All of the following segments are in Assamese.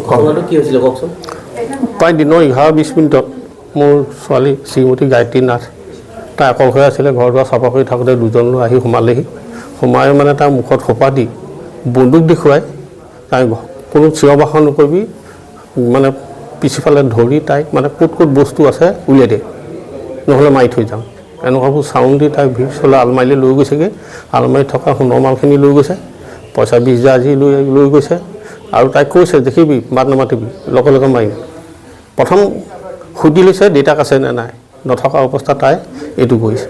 ঘটনাটো কি হৈছিলে কওকচোন। প্ৰায় দিনৰ 11-20 মিনিটত মোৰ ছোৱালী শ্ৰীমতী গায়ত্ৰী নাথ তাই অকলশৰে আছিলে, ঘৰ দুৱাৰ চাফা কৰি থাকোঁতে দুজন ল'ৰা আহি সোমালেহি। সোমাই মানে তাৰ মুখত সোপা দি বন্দুক দেখুৱাই তাই কোনো চিঞৰ বাখৰ নকৰিবি মানে পিছফালে ধৰি তাইক মানে ক'ত ক'ত বস্তু আছে উলিয়াই দিয়ে, নহ'লে মাৰি থৈ যাম এনেকুৱাবোৰ চাউণ্ড দি তাইক ভিতৰলৈ আলমাৰীলৈ লৈ গৈছেগৈ। আলমাৰীত থকা সোণৰ মালখিনি লৈ গৈছে, পইচা 20,000 আজি লৈ গৈছে। আৰু তাইক কৈছে দেখিবি মাত নামাতিবি, লগে লগে মাৰিম। প্ৰথম সুধি লৈছে দেউতাক আছে নে নাই, নথকা অৱস্থাত তাই এইটো কৰিছে,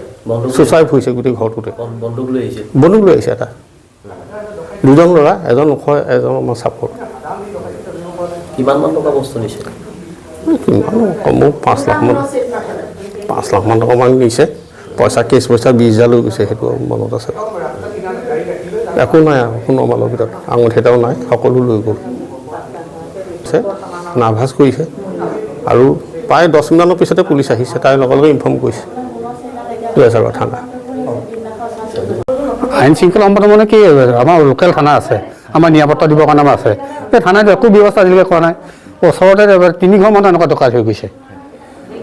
চুচাই ফুৰিছে গোটেই ঘৰটোতে। বন্দুক লৈ আহিছে এটা, দুজন ল'ৰা, এজন ওখ এজন আমাৰ চাপৰ। কিমানমান টকা বস্তু নিছে? কিমান কমেও 5 লাখ মান টকামান নিছে। পইচা কেছ পইচা 20,000 লৈ গৈছে, সেইটো মনত আছে। একো নাই আৰু সোণৰ মালৰ ভিতৰত আঙুঠি এটাও নাই, সকলো লৈ গ'ল। নাৰ্ভাছ কৰিছে আৰু প্ৰায় 10 মিনিটৰ পিছতে পুলিচ আহিছে, তাই লগে লগে ইনফৰ্ম কৰিছে দুৱাৰচাগৰ থানা। আইন শৃংখলা সম্পন্ন মানে কি, আমাৰ লোকেল থানা আছে, আমাৰ নিৰাপত্তা দিবৰ কাৰণে আমাৰ আছে। সেই থানাত একো ব্যৱস্থা আজিলৈকে কৰা নাই। ওচৰতে 3 ঘৰমান এনেকুৱা ডকাইত হৈ গৈছে।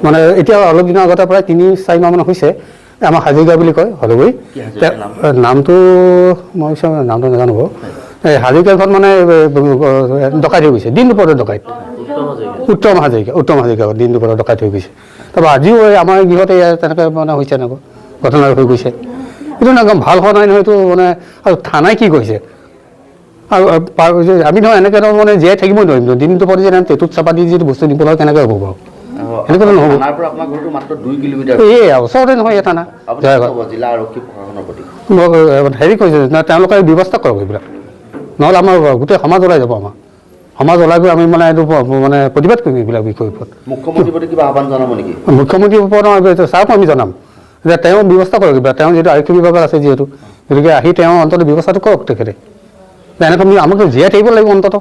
মানে এতিয়া অলপ দিনৰ আগতে প্ৰায় 3-4 মাহমান হৈছে। আমাৰ হাজৰিকা বুলি কয়, হলগুৰি নামটো মই নামটো নাজানো বাৰু। এই হাজৰিকা ঘৰত মানে ডকাইত হৈ গৈছে, দিন দুপৰতে ডকাইত। উত্তম হাজৰিকা দিন দুপৰতে ডকাইত হৈ গৈছে। তাৰপৰা আজিও আমাৰ গৃহতে তেনেকৈ মানে হৈছে এনেকুৱা ঘটনা হৈ গৈছে। এইটো একদম ভাল হোৱা নাই নহয় এইটো মানে। আৰু থানাই কি কৰিছে, আৰু আমি ধৰক এনেকৈ ধৰক মানে জীয়াই থাকিবই নোৱাৰিম। দিন দুপৰতে যে টেটুত চাপা দি যদি বস্তু দিব হয় কেনেকৈ হ'ব বাৰু, এনেকৈ নহ'ব। এই ওচৰতে নহয় এই থানা। হেৰি কৰিছে তেওঁলোকে ব্যৱস্থা কৰক এইবিলাক, নহ'লে আমাৰ গোটেই সমাজ ওলাই যাব। আমাৰ সমাজ ওলাই গৈ আমি মানে এইটো মানে প্ৰতিবাদ কৰিম এইবিলাক বিষয়ৰ ওপৰত। মুখ্যমন্ত্ৰীৰ প্ৰতি কিবা আহ্বান জনাব নেকি? মুখ্যমন্ত্ৰীৰ ওপৰত চাওক আমি জনাম যে তেওঁ ব্যৱস্থা কৰক কিবা। তেওঁ যিহেতু আৰক্ষী বিভাগত আছে যিহেতু, গতিকে আহি তেওঁ অন্ততঃ ব্যৱস্থাটো কৰক তেখেতে। এনেকৈ আমাক জীয়াই থাকিব লাগিব অন্ততঃ।